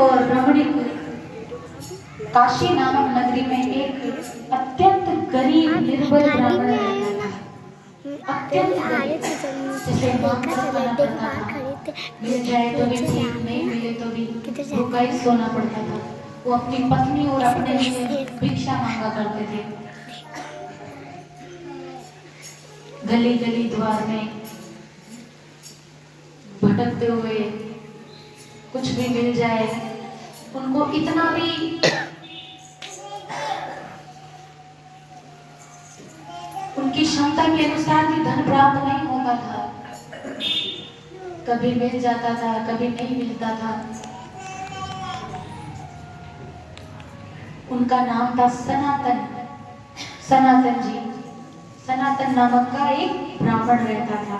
और रमणीक काशी नामक नगरी में एक अत्यंत गरीब निर्बल ब्राह्मण रहता था। अत्यंत गरीब, जिसे मांग कर खाना पड़ता था। मिल जाए तो भी ठीक, नहीं मिले तो भी भूखा ही सोना पड़ता था। वो अपनी पत्नी और अपने लिए भिक्षा मांगा करते थे। गली गली द्वार में भटकते हुए कुछ भी मिल जाए, उनको इतना भी उनकी क्षमता के अनुसार भी धन प्राप्त नहीं होता था। कभी मिल जाता था, कभी नहीं मिलता था। उनका नाम था सनातन। सनातन जी, सनातन नामक का एक ब्राह्मण रहता था,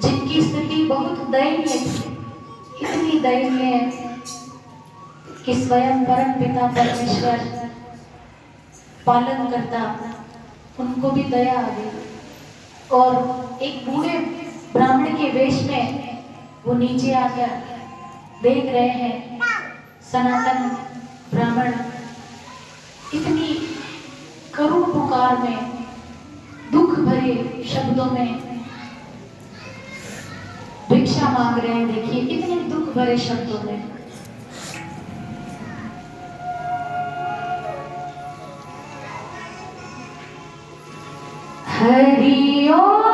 जिनकी स्थिति बहुत दयनीय थी। इतनी दयनीय कि स्वयं परम पिता परमेश्वर पालन करता, उनको भी दया आ गई और एक बूढ़े ब्राह्मण के वेश में वो नीचे आकर देख रहे हैं सनातन ब्राह्मण इतनी करुण पुकार में, दुख भरे शब्दों में भिक्षा मांग रहे हैं। देखिए इतने दुख भरे शब्दों में। हरि ओम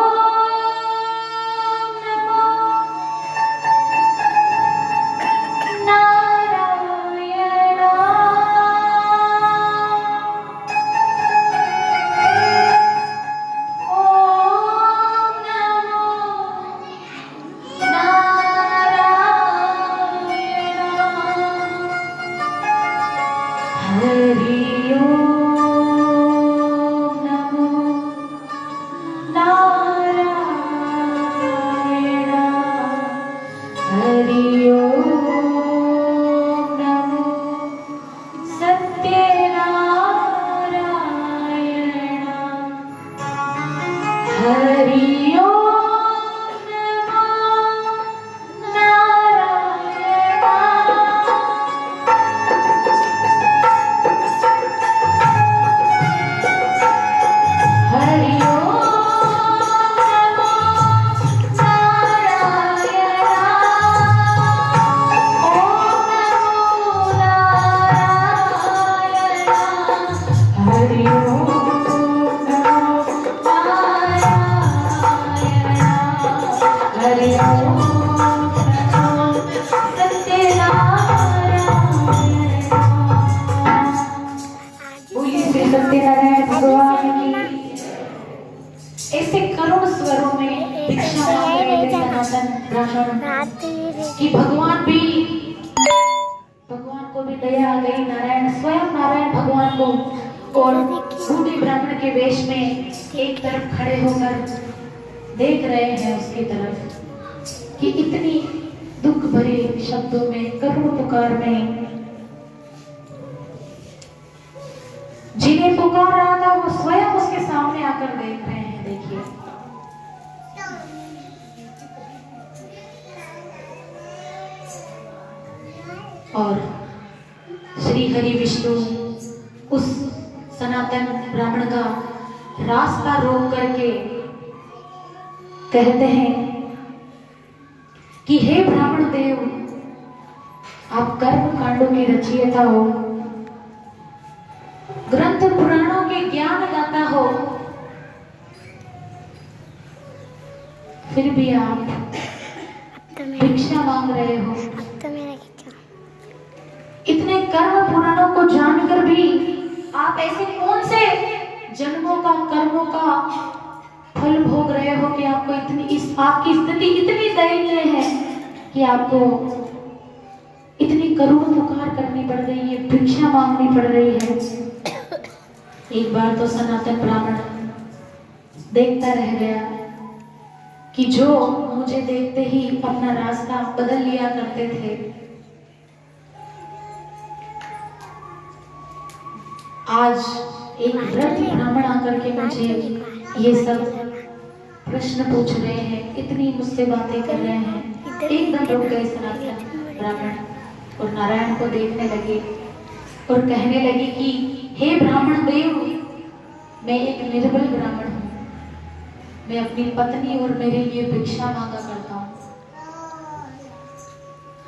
कि भगवान को भी दया आ गई। नारायण, स्वयं नारायण भगवान को और बूढ़े ब्राह्मण के वेश में एक तरफ खड़े होकर देख रहे हैं उसकी तरफ कि इतनी दुख भरे शब्दों में, करुण पुकार में जिन्हें पुकार रहा था वो स्वयं उसके सामने आकर देख रहे हैं। देखिए और श्री हरि विष्णु उस सनातन ब्राह्मण का रास्ता रोक करके कहते हैं कि हे ब्राह्मण देव, आप कर्म कांडों की रचयिता हो, ग्रंथ पुराणों के ज्ञान दाता हो, फिर भी आप भिक्षा मांग रहे हो। इतने कर्म पुराणों को जानकर भी आप ऐसे कौन से जन्मों का, कर्मों का फल भोग रहे हो कि आपको आपकी स्थिति इतनी दयनीय है कि आपको इतनी करुण पुकार करनी पड़ रही है, भिक्षा मांगनी पड़ रही है। एक बार तो सनातन ब्राह्मण देखता रह गया कि जो मुझे देखते ही अपना रास्ता बदल लिया करते थे, आज एक वृद्ध ब्राह्मण आकर के मुझे ये सब प्रश्न पूछ रहे हैं, इतनी मुझसे बातें कर रहे हैं। एकदम रुक गए सनातन ब्राह्मण और नारायण को देखने लगे और कहने लगे कि हे ब्राह्मण देव, मैं एक निर्बल ब्राह्मण हूँ, मैं अपनी पत्नी और मेरे लिए भिक्षा मांगा करता हूँ।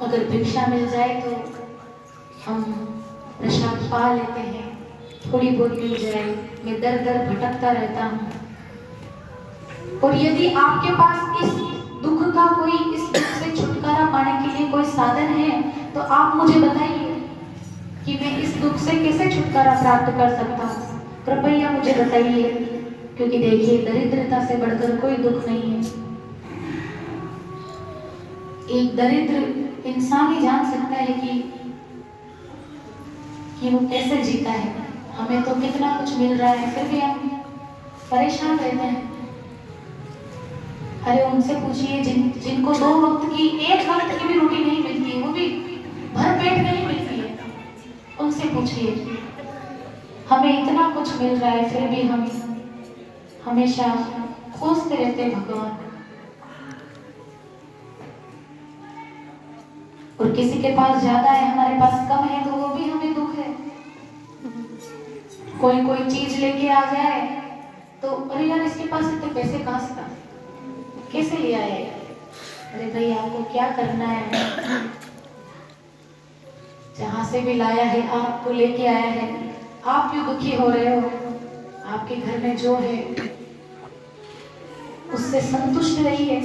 अगर भिक्षा मिल जाए तो हम प्रसाद पा लेते हैं, थोड़ी बहुत मिल जाए, मैं दर दर भटकता रहता हूँ। और यदि आपके पास इस दुख का कोई, इस दुख से छुटकारा पाने के लिए कोई साधन है तो आप मुझे बताइए कि मैं इस दुख से कैसे छुटकारा प्राप्त कर सकता हूँ। कृपया मुझे बताइए, क्योंकि देखिए दरिद्रता से बढ़कर कोई दुख नहीं है। एक दरिद्र इंसान ही जान सकता है कि वो कैसे जीता है। हमें तो कितना कुछ मिल रहा है फिर भी हम परेशान रहते हैं। अरे उनसे पूछिए जिनको 2 वक्त की, 1 वक्त की भी रोटी नहीं मिलती है, वो भी भर पेट नहीं मिलती है, उनसे पूछिए। हमें इतना कुछ मिल रहा है फिर भी हम हमेशा खोजते रहते हैं भगवान। और किसी के पास ज्यादा है, हमारे पास कम है, तो वो भी हमें दुख है। कोई चीज लेके आ जाए तो अरे यार इसके पास इतने पैसे कहाँ से, कैसे ले आए? अरे भाई आपको क्या करना है, जहां से भी लाया है आपको लेके आया है, आप क्यों दुखी हो रहे हो? आपके घर में जो है उससे संतुष्ट रहिए।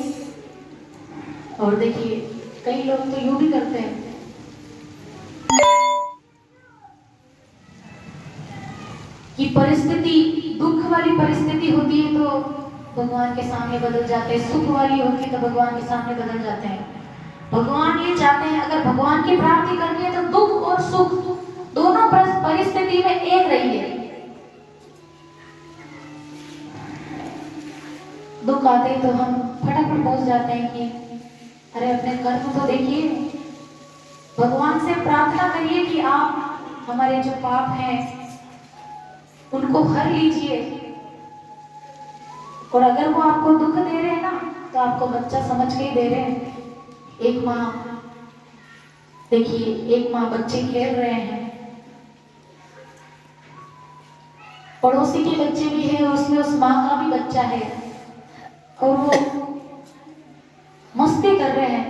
और देखिए कई लोग तो यूं भी करते हैं कि परिस्थिति, दुख वाली परिस्थिति होती है तो भगवान के सामने बदल जाते हैं, सुख वाली होती है तो भगवान के सामने बदल जाते हैं। भगवान ये चाहते हैं अगर भगवान की प्राप्ति करनी है तो दुख और सुख दोनों परिस्थिति में एक रहिए। दुख आते तो हम फटाफट पहुंच जाते हैं कि अरे अपने कर्म तो देखिए, भगवान से प्रार्थना करिए कि आप हमारे जो पाप हैं उनको हर लीजिए। और अगर वो आपको दुख दे रहे हैं ना तो आपको बच्चा समझ के ही दे रहे हैं। एक माँ, देखिए एक माँ, बच्चे खेल रहे हैं, पड़ोसी के बच्चे भी है, उसमें उस माँ का भी बच्चा है और वो मस्ती कर रहे हैं।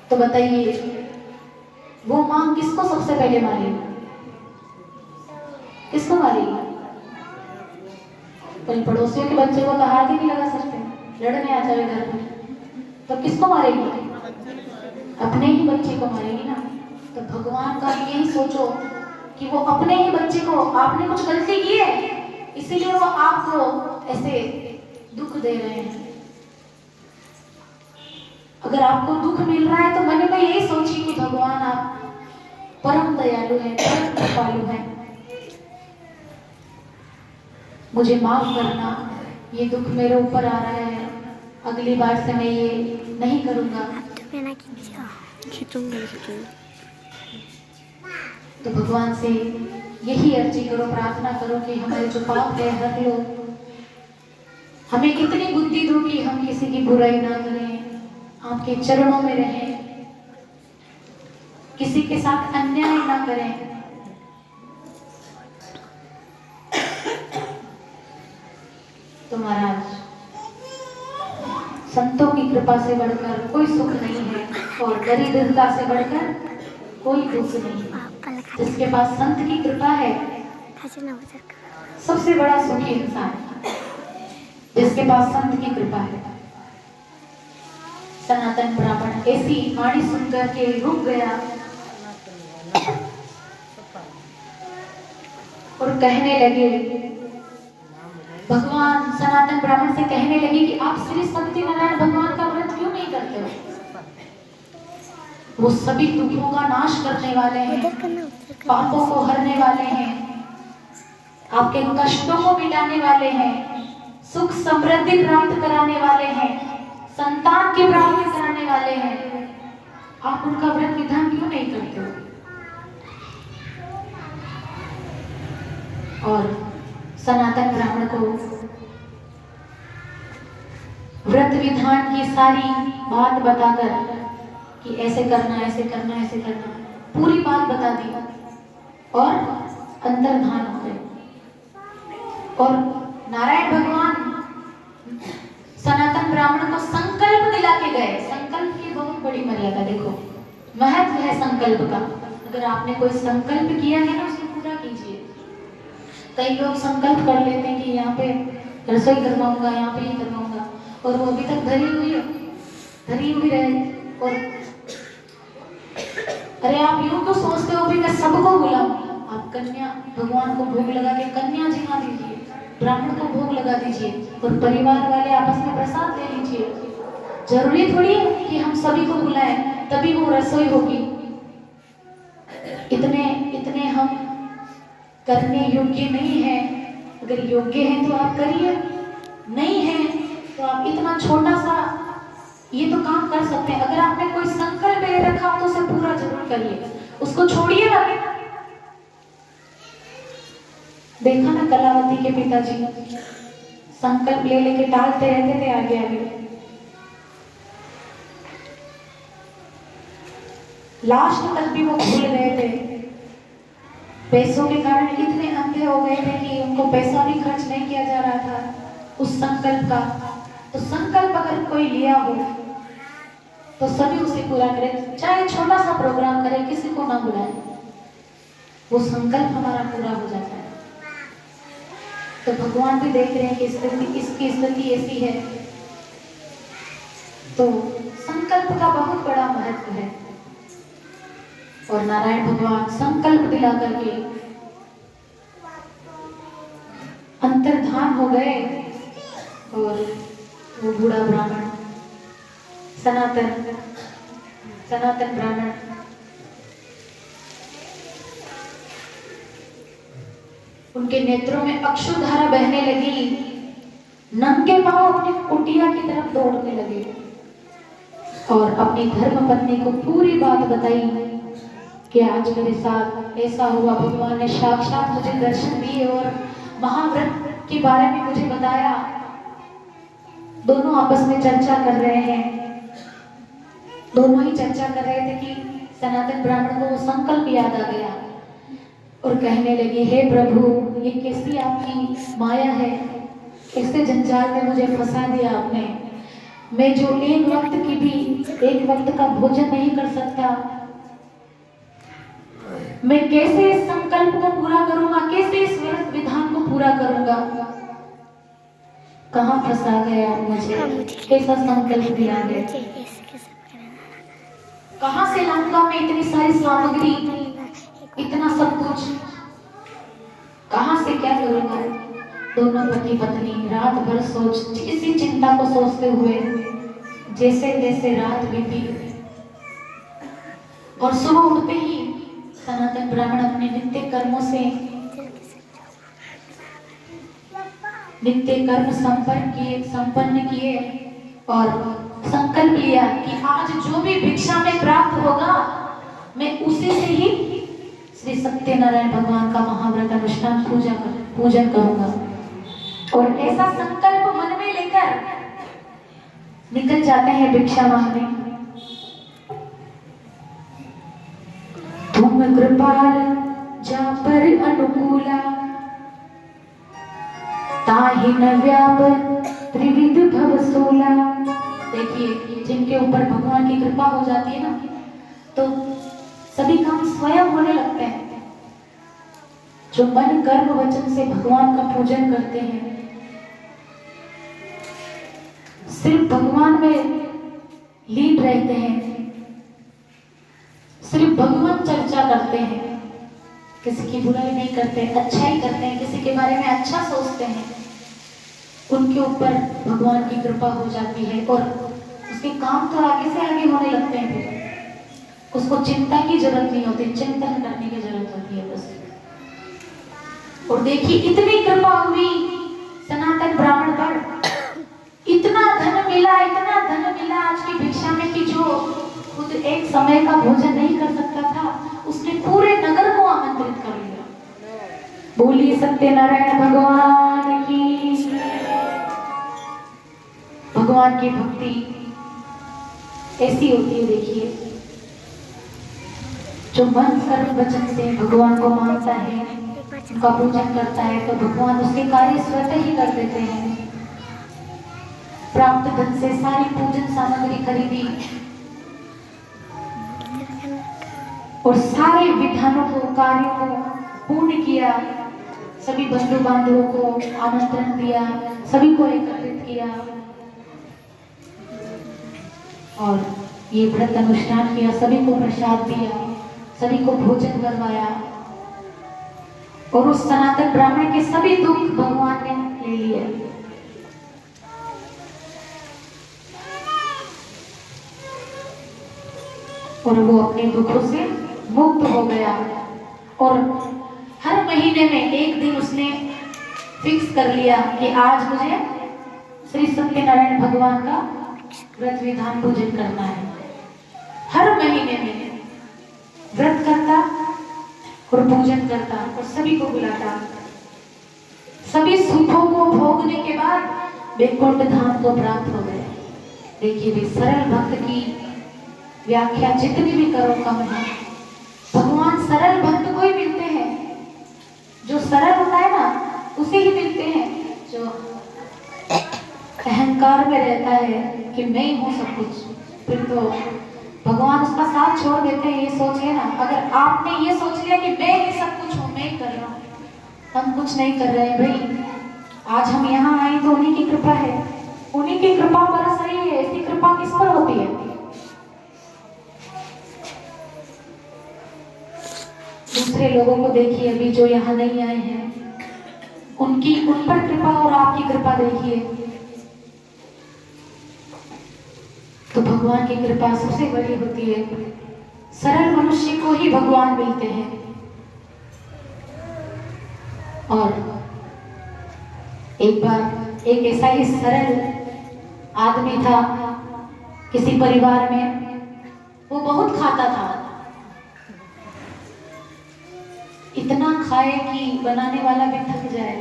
तो बताइए वो माँ किसको सबसे पहले मारेगी? किसको मारेगी? तो पड़ोसियों के बच्चे को तो हाथ ही नहीं लगा सकते, लड़ने आ जाए घर में, तो किसको मारेगी? अपने ही बच्चे को मारेगी ना। तो भगवान का भी यही सोचो कि वो अपने ही बच्चे को, आपने कुछ गलती की है इसीलिए वो आपको ऐसे दुख दे रहे हैं। अगर आपको दुख मिल रहा है तो मन में यही सोचिए कि भगवान आप परम दयालु हैं, परम कृपालु हैं, मुझे माफ करना, ये दुख मेरे ऊपर आ रहा है, अगली बार से मैं ये नहीं करूंगा। तो भगवान से यही अर्जी करो, प्रार्थना करो कि हमारे जो पाप है हर लो, हमें कितनी बुद्धि दो कि हम किसी की बुराई ना करें, आपके चरणों में रहें, किसी के साथ अन्याय ना करें। तो महाराज संतों की कृपा से बढ़कर कोई सुख नहीं है और दरिद्रता से बढ़कर कोई दुख नहीं है। जिसके पास संत की कृपा है सबसे बड़ा सुखी इंसान, जिसके पास संत की कृपा है। सनातन ब्राह्मण ऐसी वाणी सुनकर के रुक गया और कहने लगे, भगवान सनातन ब्राह्मण से कहने लगे कि आप श्री सत्यनारायण भगवान का व्रत क्यों नहीं करते हो? वो सभी दुखों का नाश करने वाले हैं, पापों को हरने वाले हैं, आपके कष्टों को मिटाने वाले हैं, सुख समृद्धि प्राप्त कराने वाले हैं, संतान की प्राप्ति कराने वाले हैं। आप उनका व्रत विधान क्यों नहीं करते हो? और सनातन ब्राह्मण को व्रत व्रत विधान की सारी बात बताकर कि ऐसे करना, ऐसे करना, ऐसे करना, पूरी बात बता दी और अंतर्धान हो गए। और नारायण भगवान सनातन ब्राह्मण को संकल्प दिला के गए। संकल्प की बहुत बड़ी मर्यादा, देखो महत्व है संकल्प का। अगर आपने कोई संकल्प किया है ना, उसे पूरा कीजिए। कई लोग संकल्प कर लेते हैं कि यहाँ पे रसोई करवाऊंगा, यहाँ पे ये करवाऊंगा, और वो अभी तक धरी हुई रहे। और अरे आप यूं तो सोचते हो भी मैं सबको बुलाऊं। आप कन्या भगवान को भोग लगा के कन्या जिमा दीजिए, ब्राह्मण को भोग लगा दीजिए और परिवार वाले आपस में प्रसाद ले लीजिए। जरूरी थोड़ी है कि हम सभी को बुलाएं तभी वो रसोई होगी। इतने हम करने योग्य नहीं है। अगर योग्य है तो आप करिए, नहीं है तो आप इतना छोटा सा ये तो काम कर सकते हैं। अगर आपने कोई संकल्प ले रखा हो तो उसे पूरा जरूर करिए, उसको छोड़िए ना। देखा ना कलावती के पिताजी संकल्प ले लेके टालते रहते थे आगे आगे। लास्ट तक भी वो भूल गए थे। पैसों के कारण इतने अंधे हो गए थे कि उनको पैसा भी खर्च नहीं किया जा रहा था उस संकल्प का। तो संकल्प अगर कोई लिया हो तो सभी उसे पूरा करें, चाहे छोटा सा प्रोग्राम करें, किसी को ना बुलाए, वो संकल्प हमारा पूरा हो जाता है। तो भगवान भी देख रहे हैं कि इसकी स्थिति ऐसी है। तो संकल्प का बहुत बड़ा महत्व है। और नारायण भगवान संकल्प दिला करके अंतर्धान हो गए। और वो बूढ़ा ब्राह्मण सनातन ब्राह्मण उनके नेत्रों में अश्रुधारा बहने लगी। नंगे पांव अपनी कुटिया की तरफ दौड़ने लगे और अपनी धर्मपत्नी को पूरी बात बताई कि आज मेरे साथ ऐसा हुआ। भगवान ने साक्षात मुझे दर्शन दिए और महाव्रत के बारे में मुझे बताया। दोनों आपस में चर्चा कर रहे हैं। दोनों ही चर्चा कर रहे थे कि सनातन ब्राह्मण को वो संकल्प याद आ गया और कहने लगे, हे प्रभु, ये कैसी आपकी माया है, कैसे जंजाल में मुझे फंसा दिया आपने। मैं जो एक वक्त का भोजन नहीं कर सकता, मैं कैसे इस संकल्प को पूरा करूंगा, कैसे इस व्रत विधान को पूरा करूंगा। कहाँ फंसा गया मुझे, कैसा संकल्प दिया गया, कहाँ से लाऊंगा मैं इतनी सारी सामग्री, इतना सब कुछ कहाँ से, क्या करूंगा। दोनों पति पत्नी रात भर इसी चिंता को सोचते हुए जैसे जैसे रात बीती। और सुबह उठते ही सनातन ब्राह्मण अपने नित्य कर्म संपन्न किए और संकल्प लिया कि आज जो भी भिक्षा में प्राप्त होगा मैं उसी से ही श्री सत्यनारायण भगवान का महाव्रत अनुष्ठान पूजन करूंगा। और ऐसा संकल्प मन में लेकर निकल जाते हैं भिक्षा मांगने। तुम कृपाल जा पर अनुकूला, ताहि न व्याप त्रिविध भवसूला। देखिए, जिनके ऊपर भगवान की कृपा हो जाती है ना, तो सभी काम स्वयं होने लगते हैं। जो मन कर्म वचन से भगवान का पूजन करते हैं, सिर्फ भगवान में लीन रहते हैं, सिर्फ भगवान चर्चा करते हैं, किसी की बुराई नहीं करते, अच्छा ही करते हैं, किसी के बारे में अच्छा सोचते हैं, उनके ऊपर भगवान की कृपा हो जाती है और उसके काम तो आगे से आगे होने लगते हैं। उसको चिंता की जरूरत नहीं होती, चिंतन करने की जरूरत होती है बस। और देखिए, इतनी कृपा हुई सनातन ब्राह्मण पर, इतना धन मिला आज की भिक्षा में कि जो खुद एक समय का भोजन नहीं कर सकता था, उसने पूरे नगर को आमंत्रित कर लिया। बोलिए सत्यनारायण भगवान की। भगवान की भक्ति ऐसी होती है। देखिए, जो मन कर्म वचन से भगवान को मानता है, उनका पूजन करता है, तो भगवान उसके कार्य स्वतः ही कर देते हैं। प्राप्त धन से सारी पूजन सामग्री खरीदी और सारे विधानों को, कार्यों को पूर्ण किया, सभी बंधु बांधवों को आमंत्रण दिया, सभी को एकत्रित किया और ये व्रत अनुष्ठान किया, सभी को प्रसाद दिया, सभी को भोजन करवाया और उस सनातन ब्राह्मण के सभी दुख भगवान ने ले लिए। और वो अपने दुखों से मुक्त हो गया और हर महीने में एक दिन उसने फिक्स कर लिया कि आज मुझे श्री सत्यनारायण भगवान का व्रत विधान पूजन करना है। हर महीने में व्रत करता और पूजन करता और सभी को बुलाता। सभी सुखों को भोगने के बाद वैकुंठ धाम को प्राप्त हो गए। देखिए भी, सरल भक्त की व्याख्या जितनी भी करो कम है। भगवान सरल भक्त को ही मिलते हैं। जो सरल होता है ना, उसे ही मिलते हैं। जो अहंकार में रहता है कि मैं ही हूँ सब कुछ, फिर तो भगवान उसका साथ छोड़ देते हैं। ये सोच लेना, अगर आपने ये सोच लिया कि मैं ही सब कुछ हूँ, मैं ही कर रहा हूँ, हम कुछ नहीं कर रहे हैं भाई। आज हम यहाँ आए तो उन्हीं की कृपा है, उन्हीं की कृपा बरस रही है। ऐसी कृपा किस पर होती है? दूसरे लोगों को देखिए, अभी जो यहाँ नहीं आए हैं, उनकी उन पर कृपा और आपकी कृपा देखिए। तो भगवान की कृपा सबसे बड़ी होती है। सरल मनुष्य को ही भगवान मिलते हैं। और एक बार एक ऐसा ही सरल आदमी था किसी परिवार में। वो बहुत खाता था, इतना खाए कि बनाने वाला भी थक जाए।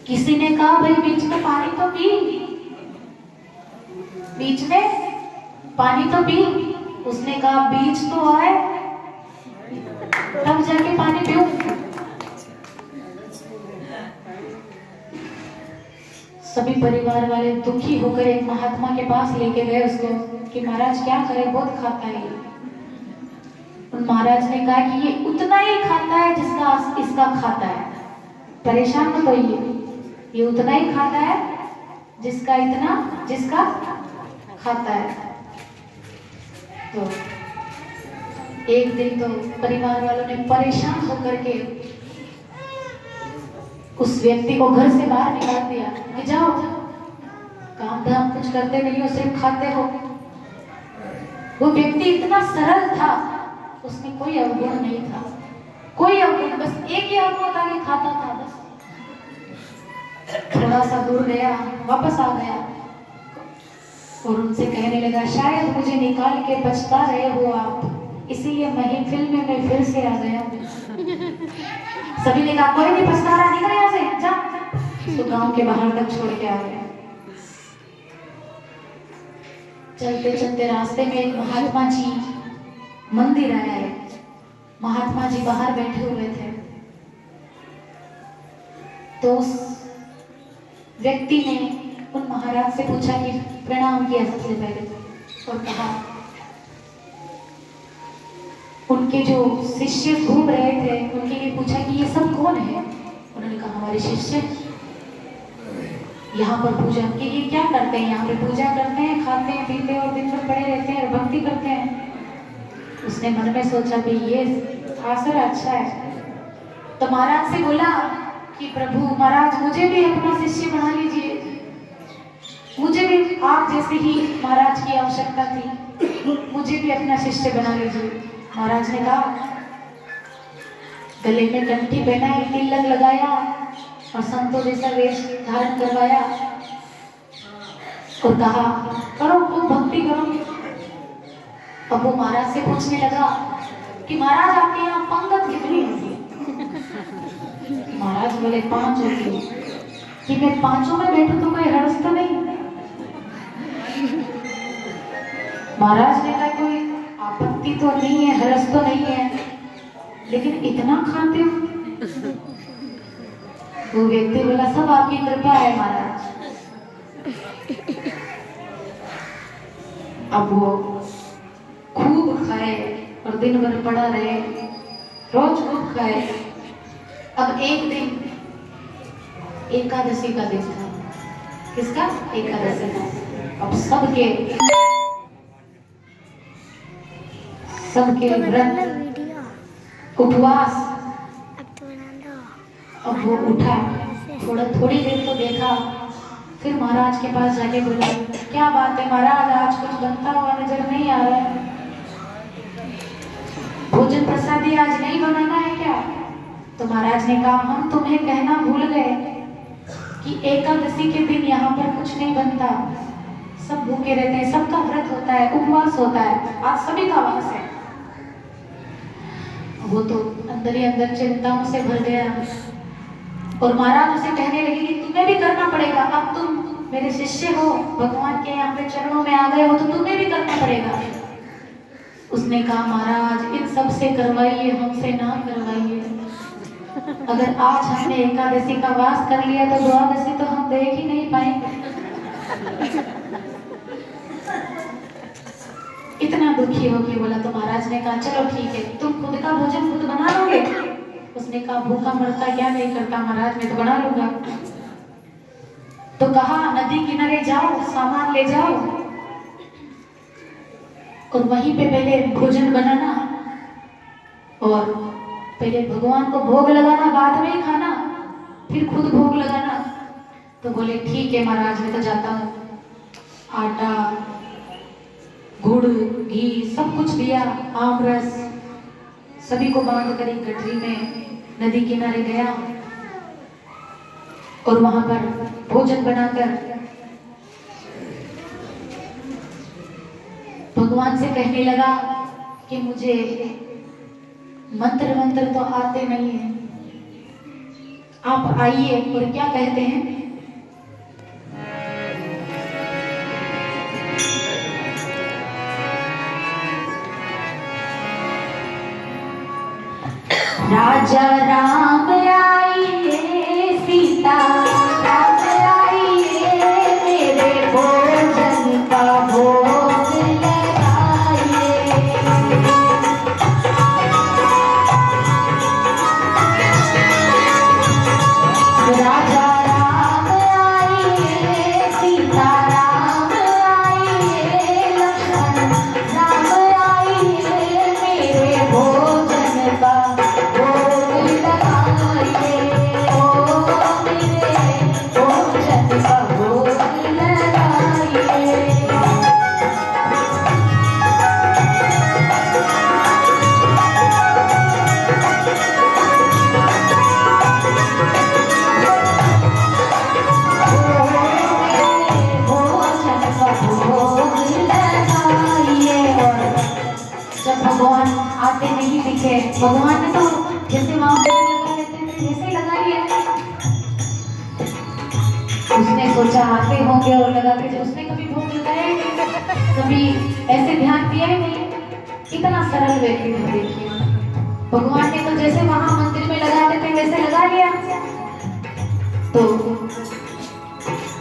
किसी ने कहा, भाई बीच में पानी तो पी, बीच में पानी तो पी। उसने कहा, बीच तो आए तब जाके पानी पीऊं। सभी परिवार वाले दुखी होकर एक महात्मा के पास लेके गए उसको कि महाराज क्या करे, बहुत खाता है। महाराज ने कहा कि ये उतना ही खाता है जिसका इसका खाता है। परेशान मत होइए, ये उतना ही खाता है जिसका खाता है। तो एक दिन तो परिवार वालों ने परेशान होकर के उस व्यक्ति को घर से बाहर निकाल दिया कि जाओ, काम धाम कुछ करते नहीं हो, सिर्फ खाते हो। वो व्यक्ति इतना सरल था, उसमें कोई अवगुण नहीं था, कोई अवगुण, बस एक ही अवगुण था कि खाता था बस। थोड़ा सा दूर गया, वापस आ गया और उनसे कहने लगा, शायद मुझे निकाल के पछता रहे हो आप, इसीलिए महफिल में मैं फिर से आ गया। सभी ने कहा, कोई नहीं पछता रहा, निकल यहाँ से, जा। तो गांव के बाहर तक छोड़ के आ गया। चलते चलते रास्ते में एक महात्मा जी मंदिर आया है। महात्मा जी बाहर बैठे हुए थे। तो उस व्यक्ति ने उन महाराज से पूछा कि प्रणाम किया सबसे पहले और कहा, उनके जो शिष्य घूम रहे थे उनके लिए पूछा कि ये सब कौन है। उन्होंने कहा, हमारे शिष्य यहाँ पर पूजा के ये क्या करते हैं, यहाँ पे पूजा करते हैं, खाते हैं, पीते हैं और दिन भर पड़े रहते हैं और भक्ति करते हैं। उसने मन में सोचा भी ये आसर अच्छा है। तो महाराज से बोला कि प्रभु महाराज, मुझे भी अपना शिष्य बना लीजिए, मुझे भी आप जैसे ही महाराज की आवश्यकता थी, मुझे भी अपना शिष्य बना लीजिए। महाराज ने कहा, गले में कंठी पहनाई, तिलक लगाया और संतों जैसा वेश धारण करवाया और कहा, करो खूब भक्ति करो। अब वो महाराज से पूछने लगा कि महाराज आपके यहाँ पंगत कितनी होती है? महाराज बोले 5 होती है। कि मैं पांचों में बैठूं तो कोई हर्ष तो नहीं। महाराज ने कहा कोई आपत्ति तो नहीं है, हर्ष तो नहीं है, लेकिन इतना खाते हो? वो व्यक्ति बोला सब आपकी कृपा है महाराज। अब वो खूब खाए और दिन भर पड़ा रहे, रोज खूब खाए। अब एक दिन एकादशी का दिन था। किसका? एकादशी का। अब सबके व्रत उपवास। अब वो उठा, थोड़ी देर तो देखा, फिर महाराज के पास जाके बोला क्या बात है महाराज, आज कुछ बनता हुआ नजर नहीं आ रहा है, भोजन प्रसादी आज नहीं बनाना है क्या? तो महाराज ने कहा हम तुम्हें कहना भूल गए कि एकादशी के दिन यहाँ पर कुछ नहीं बनता, सब भूखे रहते हैं, सबका व्रत होता है, उपवास होता है, आज सभी का वास है। वो तो अंदर ही अंदर चिंताओं से भर गया और महाराज उसे कहने लगे कि तुम्हें भी करना पड़ेगा, अब तुम मेरे शिष्य हो, भगवान के यहाँ पे चरणों में आ गए हो, तो तुम्हें भी करना पड़ेगा। उसने कहा महाराज इन सब से करवाइए, हमसे ना करवाइए। अगर आज हमने एकादशी का वास कर लिया तो द्वादशी तो हम देख ही नहीं पाएंगे। इतना दुखी होके बोला। तो महाराज ने कहा चलो ठीक है, तुम खुद का भोजन खुद बना लोगे? उसने कहा भूखा मरता क्या नहीं करता महाराज, मैं तो बना लूंगा। तो कहा नदी किनारे जाओ, सामान ले जाओ और वहीं पे पहले भोजन बनाना और पहले भगवान को भोग लगाना, बाद में ही खाना, फिर खुद भोग लगाना। तो बोले ठीक है महाराज, मैं तो जाता हूँ। आटा, गुड़, घी सब कुछ दिया, आम रस सभी को बांध कर एक गठरी में नदी किनारे गया और वहां पर भोजन बनाकर भगवान से कहने लगा कि मुझे मंत्र तो आते नहीं है, आप आइए। और क्या कहते हैं? राजा राम आइए, सीता राम आइए, मेरे भोजन का भोग लगाइए। राजा राम आइए, सीता राम आइए, लक्ष्मण राम आइए, मेरे भोजन का भगवान आते नहीं दिखे। भगवान ने तो जैसे वहां लगा लेते थे वैसे ही लगा लिया। उसने सोचा आते होंगे और लगा के, उसने कभी भोग लगाया ही नहीं, कभी ऐसे ध्यान दिया ही नहीं। इतना सरल व्यक्ति है देखिए। भगवान ने तो जैसे वहां मंदिर में लगाते थे वैसे लगा लिया। तो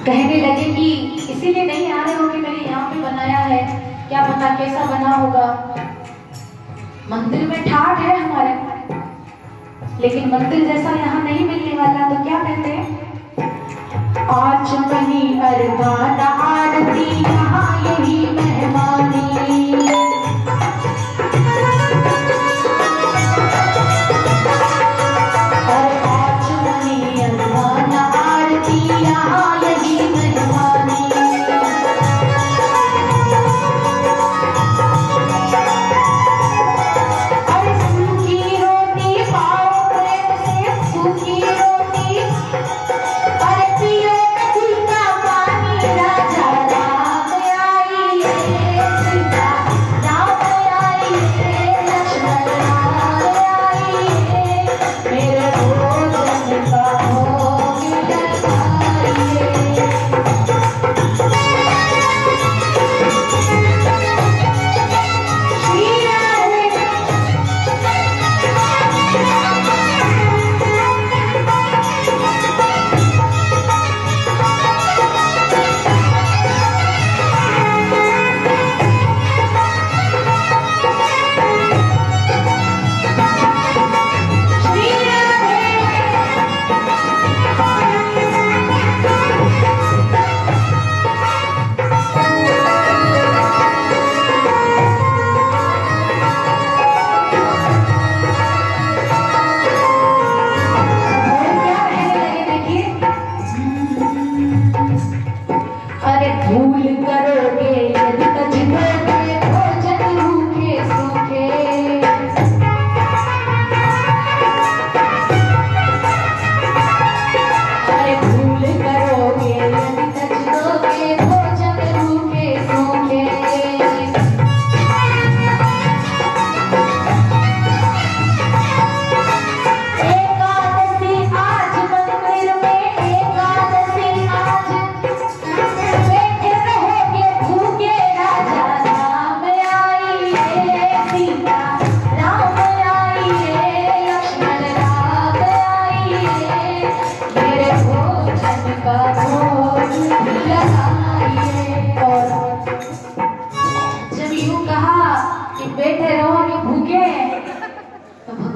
कहने लगे कि इसीलिए नहीं आ रहे हो कि मैंने यहाँ पे बनाया है, क्या पता कैसा बना होगा। मंदिर में ठाठ है हमारे, लेकिन मंदिर जैसा यहाँ नहीं मिलने वाला। तो क्या कहते हैं? आज मनी अरबान आरती यहाँ यही मेहमानी, आज मनी अरबान आरती यहाँ यही मेहमानी। राजा राम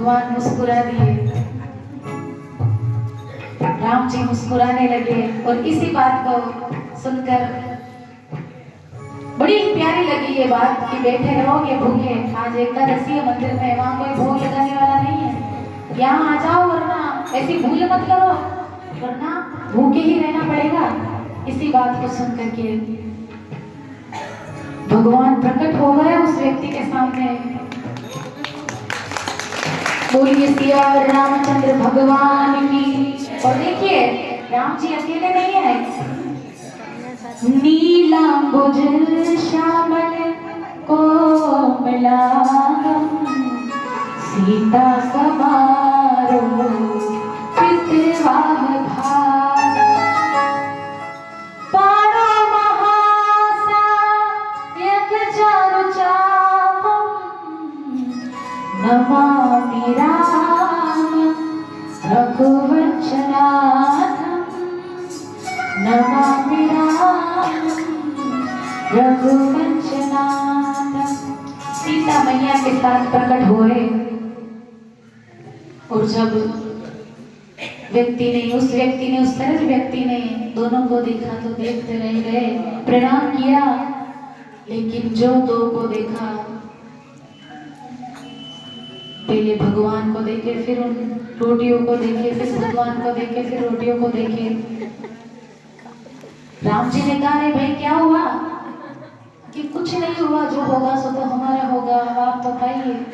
भगवान मुस्कुरा दिए, राम जी मुस्कुराने लगे। और इसी बात को सुनकर बड़ी प्यारी लगी ये बात कि बैठे रहोगे भूखे, आज एकादशी है मंदिर में, वहाँ कोई भोग लगाने वाला नहीं है, यहाँ आ जाओ, वरना ऐसी भूल मत करो, वरना भूखे ही रहना पड़ेगा। इसी बात को सुनकर के भगवान प्रकट हो गए उस व्यक्ति के सामने। बोलिए सिया रामचंद्र भगवान की। और देखिए राम जी अकेले नहीं है, नीलांबुज श्यामल कोमलांगम सीता समारो पितवाह भाग पाणो महासा यक चारु चापम नमामि राम रघुवंशनाथम नमामि राम रघुवंशनाथम। सीता मैया के साथ प्रकट हुए और जब उस सरल व्यक्ति ने दोनों को देखा तो देखते रह गए, प्रणाम किया, लेकिन जो दो को देखा, पहले भगवान को देखे, फिर उन रोटियों को देखे, फिर भगवान को देखे, फिर रोटियों को देखे। राम जी ने कहा रे भाई क्या हुआ? कि कुछ नहीं हुआ, जो होगा सो तो हमारा होगा, आप तो पाइए।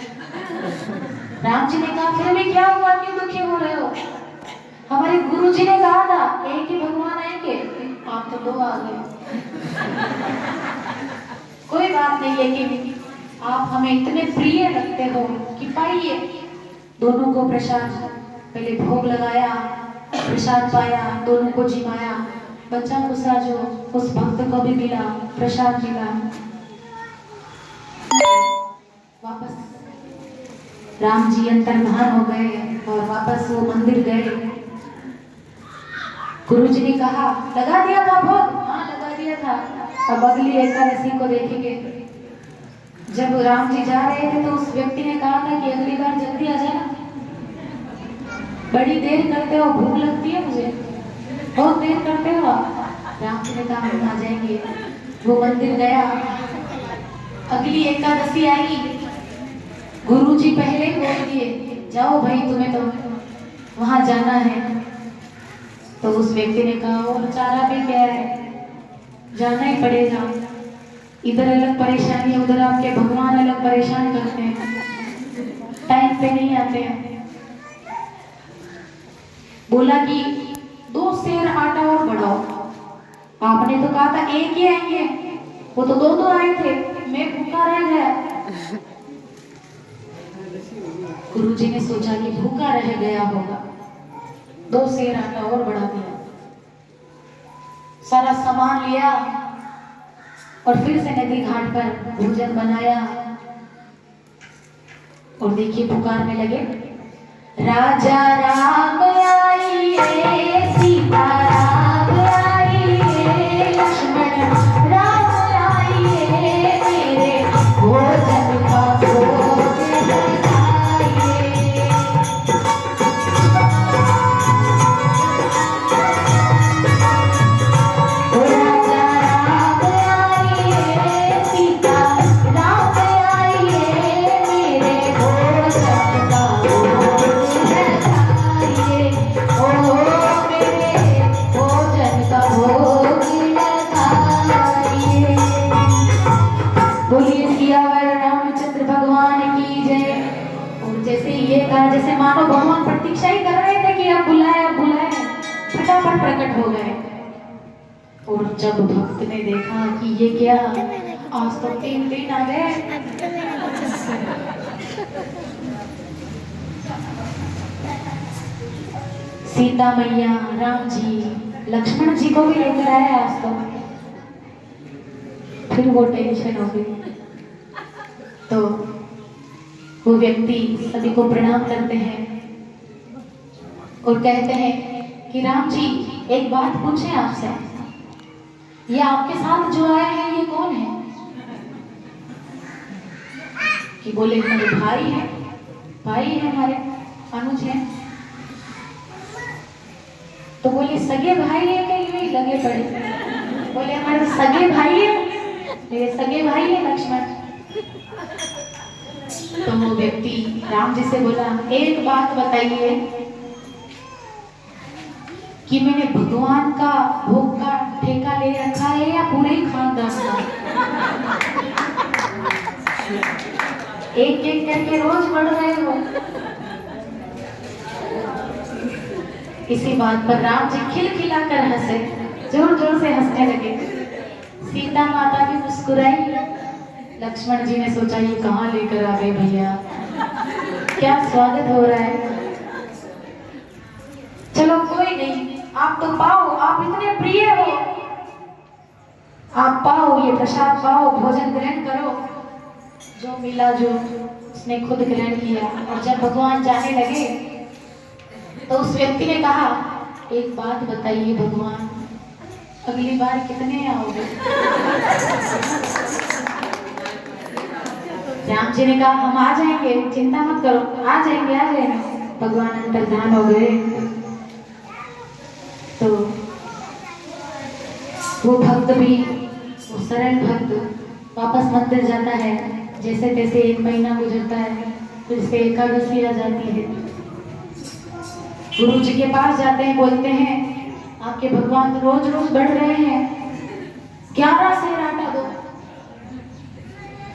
राम जी ने कहा फिर भी क्या हुआ, क्यों दुखी हो रहे हो? हमारे गुरु जी ने कहा था एक ही भगवान आएंगे, आप तो दो आ गए। कोई बात नहीं, लेकिन आप हमें इतने प्रिय लगते हो कि पाइए। दोनों को प्रसाद, पहले भोग लगाया, प्रसाद पाया, दोनों को जिमाया, बच्चा गुस्सा जो उस भक्त को भी मिला, प्रसाद मिला। वापस राम जी अंतर्धान हो गए और वापस वो मंदिर गए। गुरु जी ने कहा लगा दिया था भोग? हाँ लगा दिया था। अब अगली एकादशी को देखेंगे। जब राम जी जा रहे थे तो उस व्यक्ति ने कहा था कि अगली बार जल्दी आ जाना, बड़ी देर करते हो, भूख लगती है मुझे, बहुत देर करते हो आप। राम जी ने कहा हम आ जाएंगे। वो मंदिर गया, अगली एकादशी आई, गुरु जी पहले ही बोल दिए जाओ भाई तुम्हें तो वहां जाना है। तो उस व्यक्ति ने कहा और चारा भी क्या है, जाना ही पड़ेगा। इधर अलग परेशानी है, उधर आपके भगवान अलग परेशान करते हैं, टाइम पे नहीं आते हैं। बोला कि 2 सेर आटा और बढ़ाओ। आपने तो कहा था एक ही आएंगे, वो तो 2 आए थे, मैं भूखा रह गया। गुरुजी ने सोचा कि भूखा रह गया होगा, 2 सेर आटा और बढ़ा दिया, सारा सामान लिया और फिर से नदी घाट पर भोजन बनाया। और देखिए पुकारने लगे, राजा राम आइए, सीता राम आइए, लक्ष्मण राम आइए, मेरे भोजन का भोग लगाइए। राजा राम आइए, सीता राम आइए, मेरे भोजन का भोग लगाइए। ओ मेरे भोजन का भोग लगाइए। बोलिए सियावर रामचंद्र भगवान की जय। और जैसे ये कहा, जैसे मानो भगवान प्रतीक्षा ही कर रहे थे कि अब बुलाए, फटाफट प्रकट हो गए। और जब भक्त ने देखा कि ये क्या, आज तो 3 दिन आ गए, सीता मैया, राम जी, लक्ष्मण जी को भी लेकर आए आज तो। फिर वो टेंशन हो गई। तो वो व्यक्ति सभी को प्रणाम करते हैं और कहते हैं कि राम जी एक बात पूछें आपसे, ये आपके साथ जो आए हैं ये कौन है? कि बोले मेरे भाई हैं। भाई है हमारे, अनुज हैं। तो बोले सगे भाई है क्या, यूं ही लगे पड़े। बोले हमारे सगे भाई है, मेरे सगे भाई है लक्ष्मण। तो वो व्यक्ति राम जी से बोला, एक बात बताइए कि मैंने भगवान का भोग का ठेका ले रखा है या पूरे ही खानदान का? एक एक करके रोज बढ़ रहे हो। इसी बात पर राम जी खिलखिलाकर हंसे, जोर जोर से हंसने लगे। सीता माता भी मुस्कुराई। लक्ष्मण जी ने सोचा ये कहाँ लेकर आ गए भैया, क्या स्वागत हो रहा है। चलो कोई नहीं, आप तो पाओ, आप इतने प्रिय हो, आप पाओ, ये प्रसाद पाओ, भोजन ग्रहण करो। जो मिला जो उसने खुद ग्रहण किया। और जब भगवान जाने लगे तो उस व्यक्ति ने कहा, एक बात बताइए भगवान, अगली बार कितने आओगे? राम जी ने कहा, हम आ जाएंगे, चिंता मत करो, आ जाएंगे आ जाएंगे। भगवान अंतर्धान हो गए। तो वो भक्त भी, वो सरल भक्त वापस मंदिर जाता है। जैसे तैसे 1 महीना गुजरता है, फिर से एकादशी आ जाती है। गुरु जी के पास जाते हैं, बोलते हैं आपके भगवान रोज रोज बढ़ रहे हैं, 11 सेर आटा दो।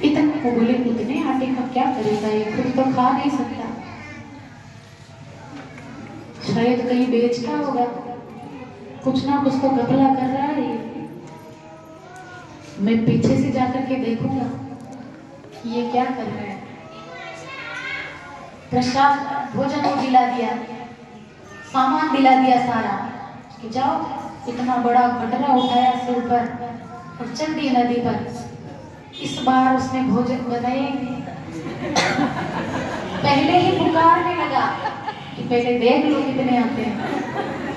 इतने को बोले, इतने आटे का क्या करेगा ये, खुद तो खा नहीं सकता, शायद कहीं बेचता होगा, कुछ ना कुछ तो घपला कर रहा है। मैं पीछे से जाकर के देखूंगा कि ये क्या कर रहा है। प्रसाद भोजन को दिला दिया, सामान दिला दिया सारा, कि जाओ, इतना बड़ा गटरा उठाया सिर पर और चल दी नदी पर। इस बार उसने भोजन बनाए, पहले ही पुकारने लगा कि पहले देख लो कितने आते हैं,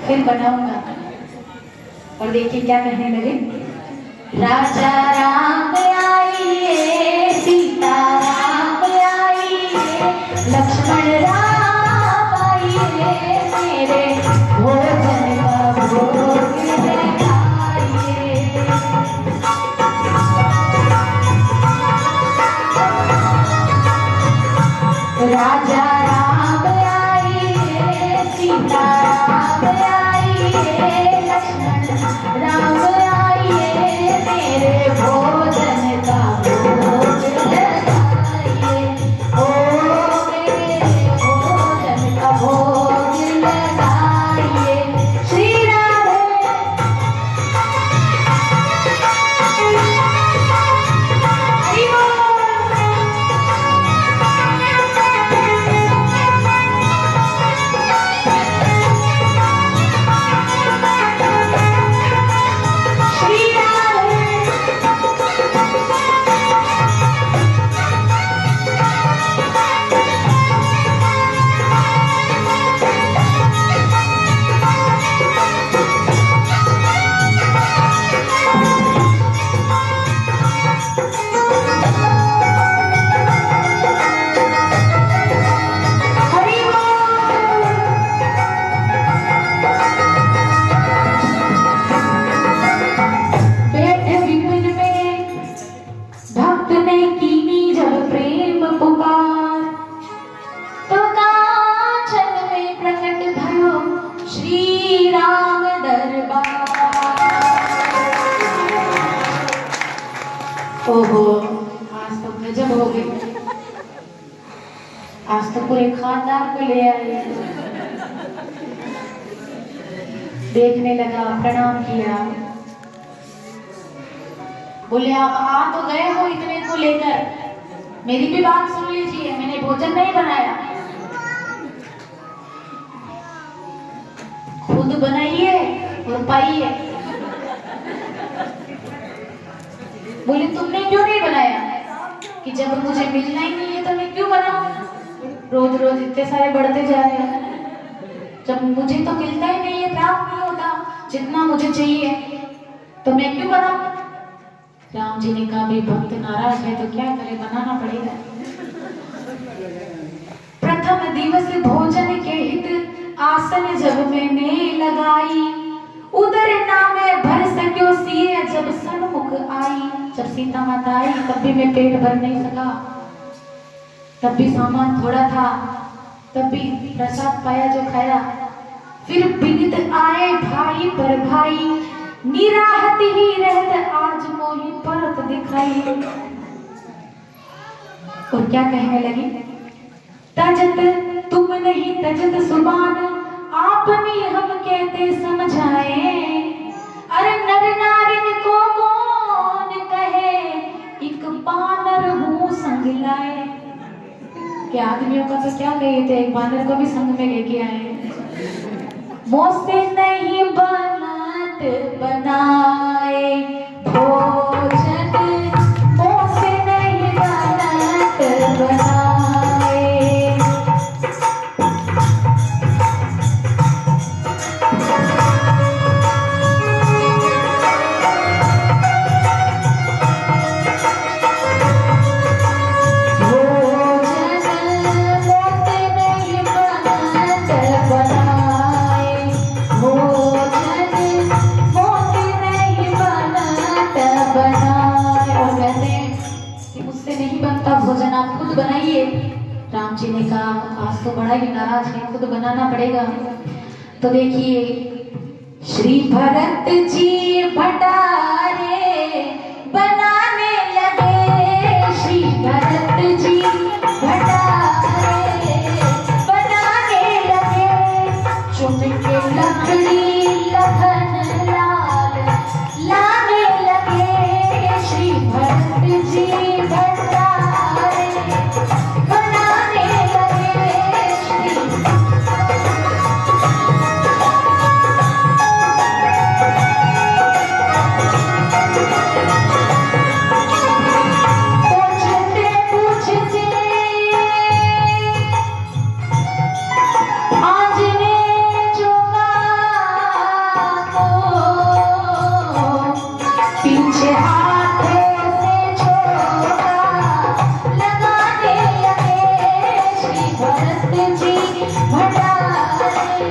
फिर बनाऊंगा। और देखिए क्या कहने लगे, राजा राम आइए, सीता राम आइए, लक्ष्मण राम आइए, मेरे भोजन का भोग लगाइए। राजा राम आइए, सीता राम आइए, लक्ष्मण राम आइए, मेरे भोजन का भोग लगाइए। ओ मेरे भोजन का भोग लगाइए। श्री राधे। हरि बोल। ओहो, आज तो गजब हो गई, आज तो पूरे खानदान को ले आए। देखने लगा, प्रणाम किया, बोले आप आ तो गए हो इतने को लेकर, मेरी भी बात सुन लीजिए, मैंने भोजन नहीं बनाया, खुद बनाइए और पाइए। बोले तुमने क्यों नहीं बनाया, कि जब मुझे मिलना ही नहीं है तो मैं क्यों बनाऊं, रोज रोज इतने सारे बढ़ते जा रहे हैं, जब मुझे तो मिलता ही नहीं है, प्राप्त नहीं होता जितना मुझे चाहिए, तो मैं क्यों बनाऊं। राम जी ने कहा, भाई भक्त नाराज है तो क्या करे, बनाना पड़ेगा। प्रथम दिवस भोजन के हित आसन जब मैंने लगाई, उदर नामे भर सक्यो सिए जब सन्मुख आई। जब सीता माता आई तब भी मैं पेट भर नहीं सका, तब भी सामान थोड़ा था, तब भी प्रसाद पाया जो खाया। फिर बिनित आए भाई पर भाई, निराहत ही रहत आज मोहि परत दिखाई। और क्या कहने लगी, तजत तुम नहीं तजत सुबान, आपनी हम कहते समझाए। अरे नर नारिन को कौन कहे, एक बानर हूँ संग लाए। कि आदमियों का तो क्या कहे थे, एक बानर को भी संग में लेके आए। मोसे नहीं बनत बनाए भोजन, मोसे नहीं बनत बनाए। भोजन आप खुद बनाइए। राम जी ने कहा आज तो बड़ा ही नाराज है, खुद बनाना पड़ेगा। तो देखिए, श्री भरत जी भंडारे बनाने लगे, श्री भरत जी भंडारे बनाने लगे। चुन के लकड़ी लखन लाल लाने लगे, श्री भरत जी भंडारे बनाने लगे। पूछते पूछते आंजने जोगा को पीछे हाथों से छोड़ा लगाने लगे, श्री भरत जी भंडारे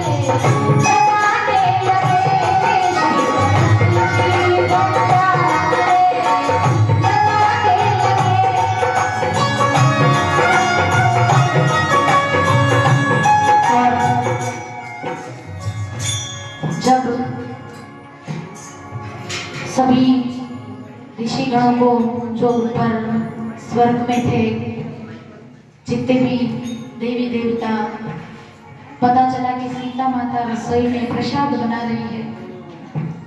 लगाने लगे, श्री भरत जी भंडारे लगाने लगे। जब सभी ऋषिगणों को जो ऊपर स्वर्ग में थे, जितने भी देवी देवता, पता चला कि सीता माता रसोई में प्रसाद बना रही है।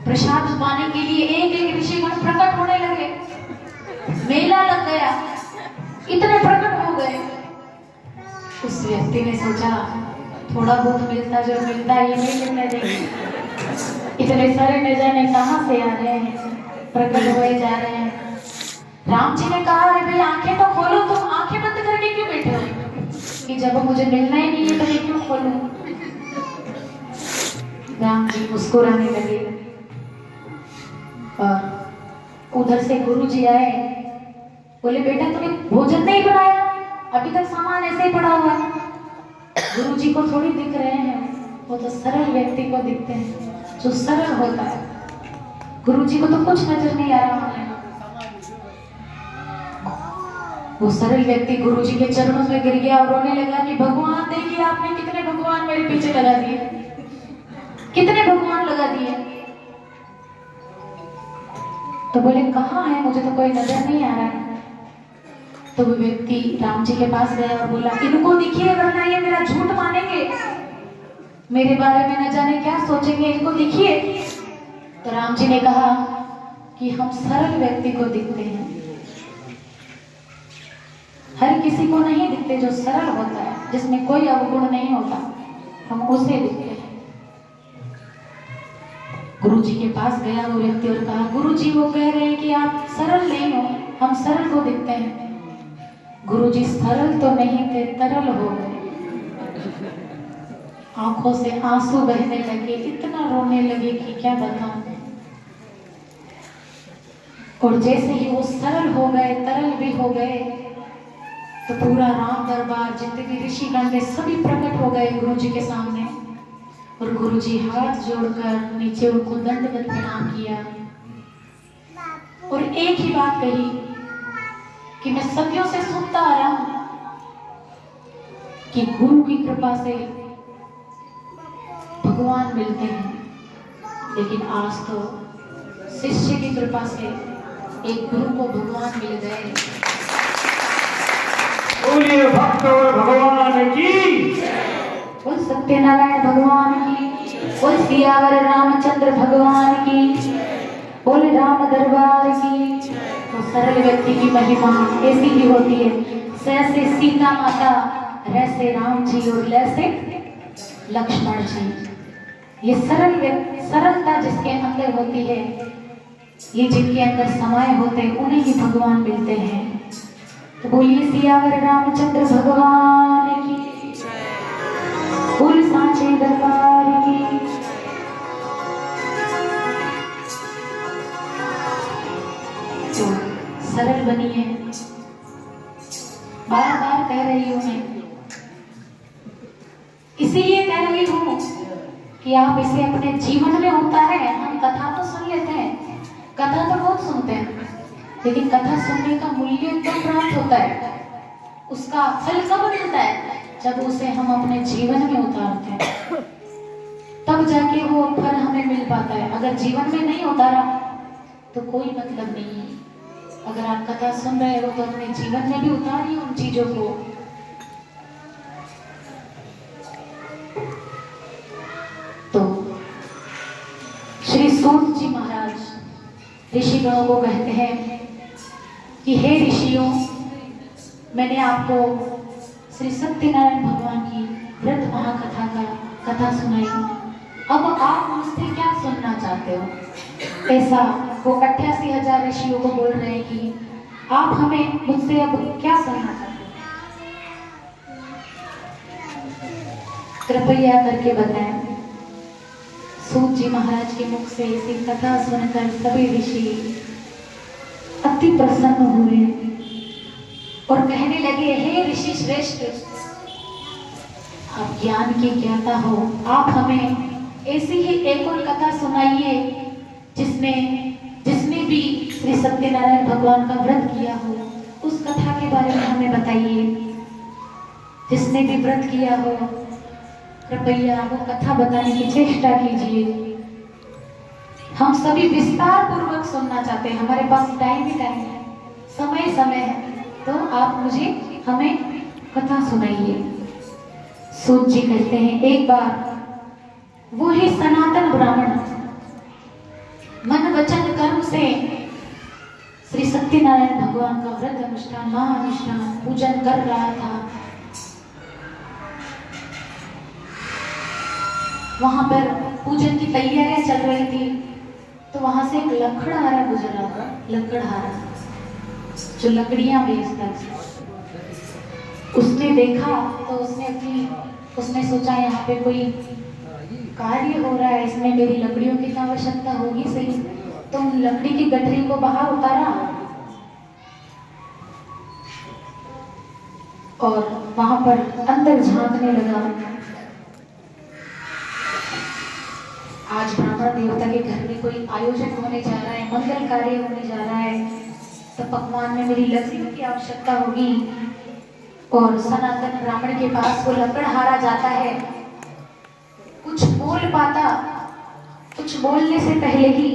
प्रसाद पाने के लिए एक एक ऋषिगण प्रकट होने लगे, मेला लग गया, इतने प्रकट हो गए। उस व्यक्ति ने सोचा थोड़ा बहुत मिलता जो मिलता है ये नहीं मिलने देंगे। इतने सारे न जाने कहां से आ रहे हैं, प्रकट हुए जा रहे हैं। राम जी ने कहा अरे भाई आंखें तो खोलो, तुम आंखें बंद करके क्यों बैठे हो, कि जब मुझे मिलना ही नहीं है तो ये क्यों खोलूं। राम जी मुस्कुराने लगे और उधर से गुरु जी आए, बोले बेटा तूने भोजन नहीं बनाया, अभी तक सामान ऐसे ही पड़ा हुआ है। गुरु जी को थोड़ी दिख रहे हैं, वो तो सरल व्यक्ति को दिखते हैं जो सरल होता है। गुरु जी को तो कुछ नजर नहीं आ रहा है। वो सरल व्यक्ति गुरु जी के चरणों में गिर गया और रोने लगा कि भगवान देखिए आपने कितने भगवान मेरे पीछे लगा दिए, कितने भगवान लगा दिए। तो बोले कहाँ है, मुझे तो कोई नजर नहीं आ रहा है। तो वो व्यक्ति राम जी के पास गया और बोला इनको दिखिए वरना ये मेरा झूठ मानेंगे, मेरे बारे में न जाने क्या सोचेंगे, इनको दिखिए। तो राम जी ने कहा कि हम सरल व्यक्ति को दिखते हैं, हर किसी को नहीं दिखते। जो सरल होता है, जिसमें कोई अवगुण नहीं होता, हम उसे दिखते हैं। गुरु जी के पास गया वो व्यक्ति और कहा गुरु जी वो कह रहे हैं कि आप सरल नहीं हो, हम सरल को दिखते हैं। गुरु जी सरल तो नहीं थे, तरल हो गए। आंखों से आंसू बहने लगे, इतना रोने लगे कि क्या बताऊं। और जैसे ही वो सरल हो गए, तरल भी हो गए, तो पूरा राम दरबार, जितने भी ऋषिगण थे सभी प्रकट हो गए गुरु जी के सामने। और गुरु जी हाथ जोड़कर नीचे उनको दंडवत प्रणाम किया और एक ही बात कही कि मैं सदियों से सुनता आ रहा हूं कि गुरु की कृपा से भगवान मिलते हैं, लेकिन आज तो शिष्य की कृपा से एक गुरु को भगवान मिल गए। बोलिए भक्त और भगवान की, बोल सत्यनारायण भगवान की, बोल सियावर रामचंद्र भगवान की, बोल राम दरबार की। तो सरल व्यक्ति की महिमा ऐसी ही होती है, जैसे सीता माता, वैसे राम जी और वैसे लक्ष्मण जी। ये सरलता जिसके अंदर होती है, ये जिनके अंदर समाये होते हैं, उन्हें ही भगवान मिलते हैं। तो बोलिए सियावर रामचंद्र भगवान की, बोल सांचे दरबार की। तो सरल बनिए, बार बार कह रही हूं मैं, इसीलिए कह रही हूं कि आप इसे अपने जीवन में उतारें। हम कथा तो सुन लेते हैं, कथा तो बहुत सुनते हैं, लेकिन कथा सुनने का मूल्य कब प्राप्त होता है, उसका फल कब मिलता है? जब उसे हम अपने जीवन में उतारते हैं, तब जाके वो फल हमें मिल पाता है। अगर जीवन में नहीं उतारा तो कोई मतलब नहीं है। अगर आप कथा सुन रहे हो तो अपने जीवन में भी उतारिए उन चीजों को। तो श्री सूत जी महाराज ऋषिगणों को कहते हैं कि हे ऋषियों, मैंने आपको श्री सत्यनारायण भगवान की व्रत महाकथा का कथा सुनाई, अब आप मुझसे क्या सुनना चाहते हो? ऐसा वो 88,000 ऋषियों को बोल रहे हैं कि आप हमें मुझसे अब क्या सुनना चाहते हो, कृपया करके बताएं। सूत जी महाराज के मुख से ऐसी कथा सुनकर सभी ऋषि अति प्रसन्न हुए और कहने लगे, हे ऋषि श्रेष्ठ, आप ज्ञान की ज्ञाता हो, आप हमें ऐसी ही एक और कथा सुनाइए जिसने भी श्री सत्यनारायण भगवान का व्रत किया हो, उस कथा के बारे में हमें बताइए। जिसने भी व्रत किया हो, कृपया वो कथा बताने की चेष्टा कीजिए। हम सभी विस्तार पूर्वक सुनना चाहते हैं, हमारे पास टाइम ही टाइम है, समय है, तो आप हमें कथा सुनाइए। सूत जी कहते हैं, एक बार वो ही सनातन ब्राह्मण मन वचन कर्म से श्री सत्यनारायण भगवान का व्रत अनुष्ठान, महाअनुष्ठान, पूजन कर रहा था। वहां पर पूजन की तैयारियां चल रही थी, तो वहां से एक लकड़हारा गुजर रहा था, लकड़हारा जो लकड़ियां बेचता था। उसने देखा तो उसने सोचा यहाँ पे कोई कार्य हो रहा है, इसमें मेरी लकड़ियों की तो आवश्यकता होगी सही, तो उन लकड़ी की गठरी को बाहर उतारा और वहां पर अंदर झांकने लगा। आज ब्राह्मण देवता के घर में कोई आयोजन होने जा रहा है, मंगल कार्य होने जा रहा है, तो पकवान में मेरी लकड़ियों की आवश्यकता होगी। और सनातन ब्राह्मण के पास वो लकड़हारा जाता है, कुछ बोल पाता, कुछ बोलने से पहले ही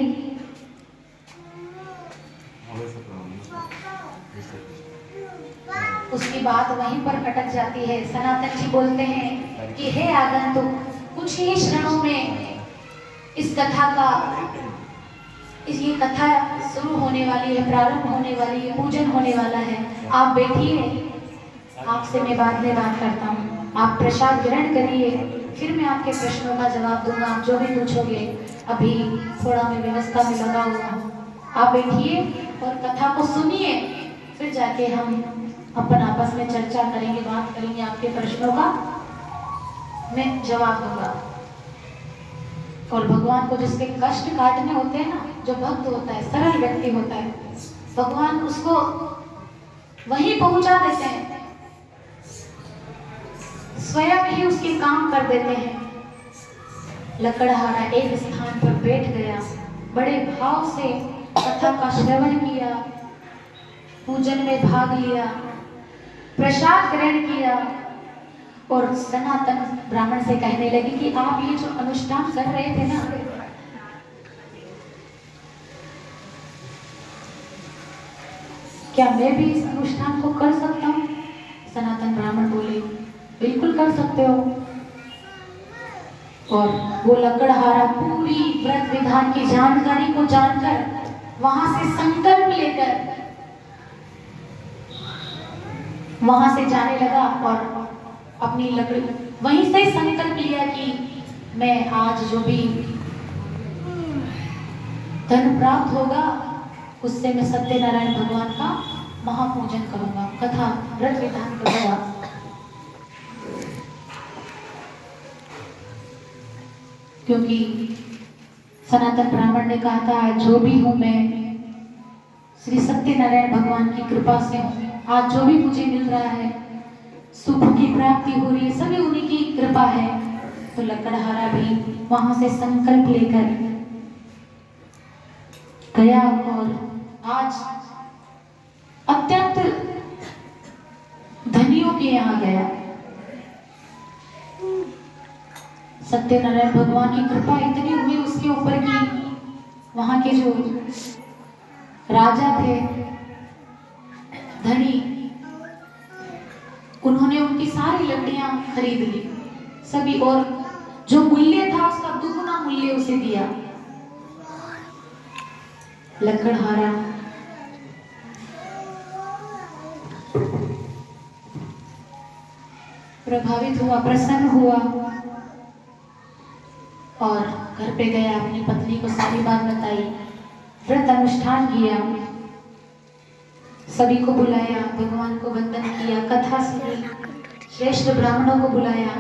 उसकी बात वहीं पर अटक जाती है। सनातन जी बोलते हैं कि हे आगंतुक, कुछ ही क्षणों में इस कथा का ये कथा शुरू होने वाली है, प्रारंभ होने वाली है, पूजन होने वाला है। आप बैठिए, आपसे मैं बाद में बात करता हूँ। आप प्रसाद ग्रहण करिए, फिर मैं आपके प्रश्नों का जवाब दूंगा, आप जो भी पूछोगे। अभी थोड़ा मैं व्यवस्था में लगा हुआ हूँ, आप बैठिए और कथा को सुनिए, फिर जाके हम अपन आपस में चर्चा करेंगे, बात करेंगे, आपके प्रश्नों का मैं जवाब दूंगा। और भगवान को जिसके कष्ट काटने होते हैं ना, जो भक्त होता है, सरल व्यक्ति होता है, भगवान उसको वहीं पहुंचा देते हैं स्वयं ही उसके काम कर देते हैं। लकड़हारा एक स्थान पर बैठ गया, बड़े भाव से कथा का श्रवण किया, पूजन में भाग लिया, प्रसाद ग्रहण किया और सनातन ब्राह्मण से कहने लगी कि आप ये जो अनुष्ठान कर रहे थे ना, क्या मैं भी इस अनुष्ठान को कर सकता हूँ? सनातन ब्राह्मण बोले, बिल्कुल कर सकते हो। और वो लकड़हारा पूरी व्रत विधान की जानकारी को जानकर वहां से संकल्प लेकर वहां से जाने लगा और अपनी लकड़ी वहीं से संकल्प लिया कि मैं आज जो भी धन प्राप्त होगा उससे मैं सत्यनारायण भगवान का महापूजन करूंगा, कथा व्रत विधान करूंगा। क्योंकि सनातन ब्राह्मण ने कहा था, जो भी हूं मैं श्री सत्यनारायण भगवान की कृपा से हूं, आज जो भी मुझे मिल रहा है, सुख की प्राप्ति हो रही है, सभी उन्हीं की कृपा है। तो लकड़हारा भी वहां से संकल्प लेकर गया और आज अत्यंत धनियों के यहाँ गया। सत्यनारायण भगवान की कृपा इतनी हुई उसके ऊपर कि वहां के जो राजा थे, धनी, उन्होंने उनकी सारी लकड़ियां खरीद ली सभी, और जो मूल्य था उसका दुगुना मूल्य उसे दिया। लकड़हारा प्रभावित हुआ, प्रसन्न हुआ और घर पे गया, अपनी पत्नी को सारी बात बताई, व्रत अनुष्ठान किया, सभी को बुलाया, भगवान को वंदन किया, कथा सुनी, श्रेष्ठ ब्राह्मणों को बुलाया,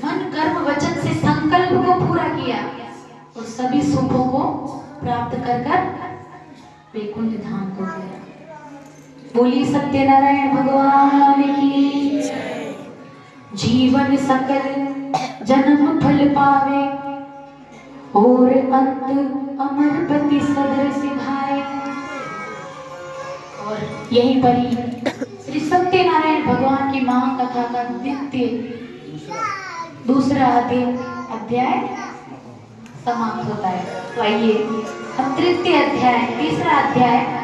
मन कर्म वचन से संकल्प को पूरा किया और सभी सुखों को प्राप्त कर वैकुंठ धाम को गया। बोलिए सत्यनारायण भगवान की। जीवन सकल जन्म फल पावे और अंत अमर पति सदर सिधाए। और यहीं पर ही श्री सत्यनारायण भगवान की महाकथा का दूसरा अध्याय समाप्त होता है। तो आइए हम तृतीय अध्याय, तीसरा अध्याय